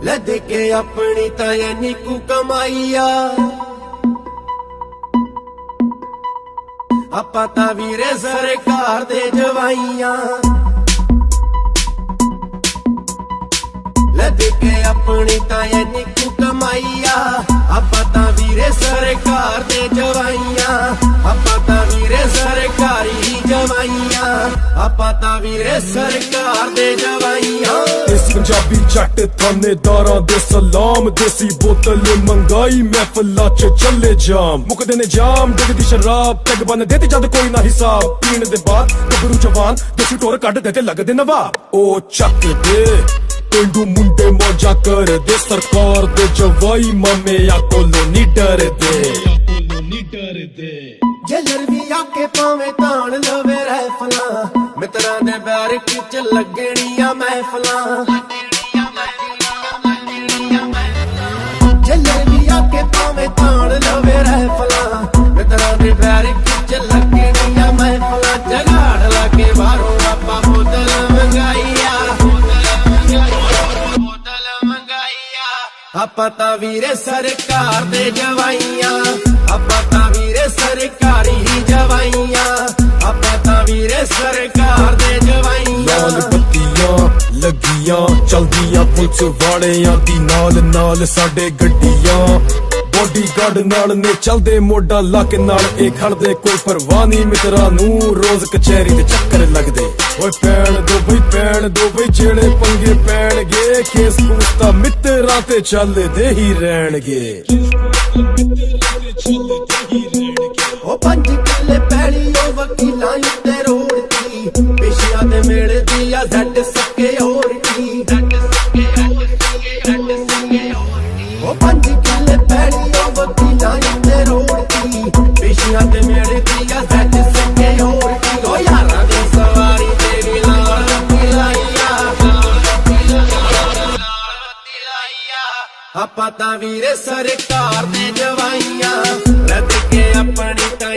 ਲੈ ਦੇ ਕੇ ਆਪਣੀ ਤਾਂ ਐਨੀ ਕੁ ਕਮਾਈ ਆ। ਆਪਾਂ ਤਾਂ ਵੀਰੇ ਸਰਕਾਰ ਦੇ ਜਵਾਈਆਂ, ਲੈ ਦੇ ਕੇ ਆਪਣੀ ਤਾਂ ਐਨੀ ਕੁ ਕਮਾਈ ਆ। ਆਪਾਂ ਤਾਂ ਵੀਰੇ ਸਰਕਾਰ ਦੇ ਜਵਾਈਆਂ, ਆਪਾਂ ਤਾਂ ਵੀਰੇ ਸਰਕਾਰੀ ਜਵਾਈਆਂ, ਆਪਾਂ ਤਾਂ ਵੀਰੇ ਸਰਕਾਰ ਦੇ ਜਵਾਈਆਂ। ਇਸ ਪੰਜਾਬੀ ਜੱਟ ਥਾਣੇਦਾਰਾਂ ਦੇ ਸਲਾਮ, ਦੇਸੀ ਬੋਤਲ ਮੰਗਾਈ ਮਹਿਫਲਾਂ 'ਚ ਚੱਲੇ ਜਾਮ। ਮੁੱਕਦੇ ਨੇ ਜਾਮ ਡਿੱਗਦੀ ਸ਼ਰਾਬ, ਪੈਗ ਬੰਨ ਦੇ ਤੇ ਜਦ ਕੋਈ ਨਾ ਹਿਸਾਬ। ਪੀਣ ਦੇ ਬਾਅਦ ਗੱਭਰੂ ਜਵਾਨ ਦੇਸੀ ਟੋਰ ਕੱਢਦੇ ਤੇ ਲੱਗਦੇ ਨਵਾਬ। ਉਹ ਚੱਕਦੇ ਪਿੰਡੂ ਮੁੰਡੇ ਮੌਜਾਂ ਕਰਦੇ, ਸਰਕਾਰ ਦੇ ਜਵਾਈ ਮਾਮਿਆਂ ਕੋਲੋਂ ਨੀ ਡਰਦੇ। ਜਲਰ ਵੀ ਆਕੇ ਭਾਵੇਂ ਤਾਣ ਲਵੇ ਰਹਿਫਲਾਂ, ਮਿੱਤਰਾਂ ਦੇ ਬੈਰਕ 'ਚ ਲੱਗਣੀਆਂ ਮਹਿਫਲਾਂ। ਜਲਰ ਵੀ ਆਕੇ ਭਾਵੇਂ ਤਾਣ ਲਵੇ ਰਹਿਫਲਾਂ, ਮਿੱਤਰਾਂ ਦੇ ਬੈਰਕ 'ਚ ਲੱਗਣੀਆਂ ਮਹਿਫਲਾਂ। ਜਗਾੜ ਲਾ ਕੇ ਬਾਹਰੋਂ ਆਪਾਂ ਬੋਤਲ ਮੰਗਾਈਆ, ਆਪਾਂ ਤਾਂ ਵੀਰੇ ਸਰਕਾਰ ਦੇ ਜਵਾਈਆਂ, ਆਪਾਂ ਤਾਂ ਵੀਰੇ ਸਰਕਾਰੀ ਜਵਾਈਆਂ, ਆਪਾਂ ਤਾਂ ਵੀਰੇ ਸਰਕਾਰ ਦੇ ਜਵਾਈਆਂ। ਲਾਲ ਬੱਤੀਆਂ ਲੱਗੀਆਂ ਚਲਦੀਆਂ ਪੁਲਿਸ ਵਾਲਿਆਂ ਦੀ, ਨਾਲ ਨਾਲ ਸਾਡੇ ਗੱਡੀਆਂ। ਬੋਡੀਗਾਰਡ ਨਾਲ ਨੇ ਚਲਦੇ ਮੋਢਾ ਲਾ ਕੇ ਨਾਲ, ਇਹ ਖੜਦੇ ਕੋਈ ਪਰਵਾਹ ਨਹੀਂ ਮਿੱਤਰਾਂ ਨੂੰ, ਰੋਜ਼ ਕਚਹਿਰੀ ਦੇ ਚੱਕਰ ਲੱਗਦੇ। ਓਏ ਪੈਣ ਦੋ ਬਈ ਜਿਹੜੇ ਪੰਗੇ ਪੈਣਗੇ, ਕੇਸ ਕੂਸ ਤਾਂ ਮਿੱਤਰਾਂ ਤੇ ਚੱਲਦੇ ਹੀ ਰਹਿਣਗੇ। ਉਹ 5 ਕਿੱਲੇ ਪੈਲੀ ਉਹ ਵਕੀਲਾਂ ਉੱਤੇ ਰੋੜਦੀ, ਪੇਸ਼ੀਆਂ ਦੇ ਮੇਲੇ ਦੀ ਆ ਜੱਟ ਸੱਕੇ ਹੋਰ ਕੀ। ਉਹ 5 ਕਿੱਲੇ ਪੈਲੀ ਉਹ ਵਕੀਲਾਂ ਉੱਤੇ ਰੋੜਦੀ, ਪੇਸ਼ੀਆਂ ਦੇ ਮੇਲੇ ਦੀ ਆ ਜੱਟ ਸੱਕੇ ਹੋਰ ਕੀ। ਉਹ ਯਾਰਾਂ ਦੀ ਸਵਾਰੀ ਤੇ ਵੀ ਨਾਲ ਲਾਈਆ, ਆਪਾਂ ਤਾਂ ਵੀਰੇ ਸਰਕਾਰ ਦੇ ਜਵਾਈਆਂ, ਰੱਦ ਕੇ ਆਪਣੀ ਤਾਂ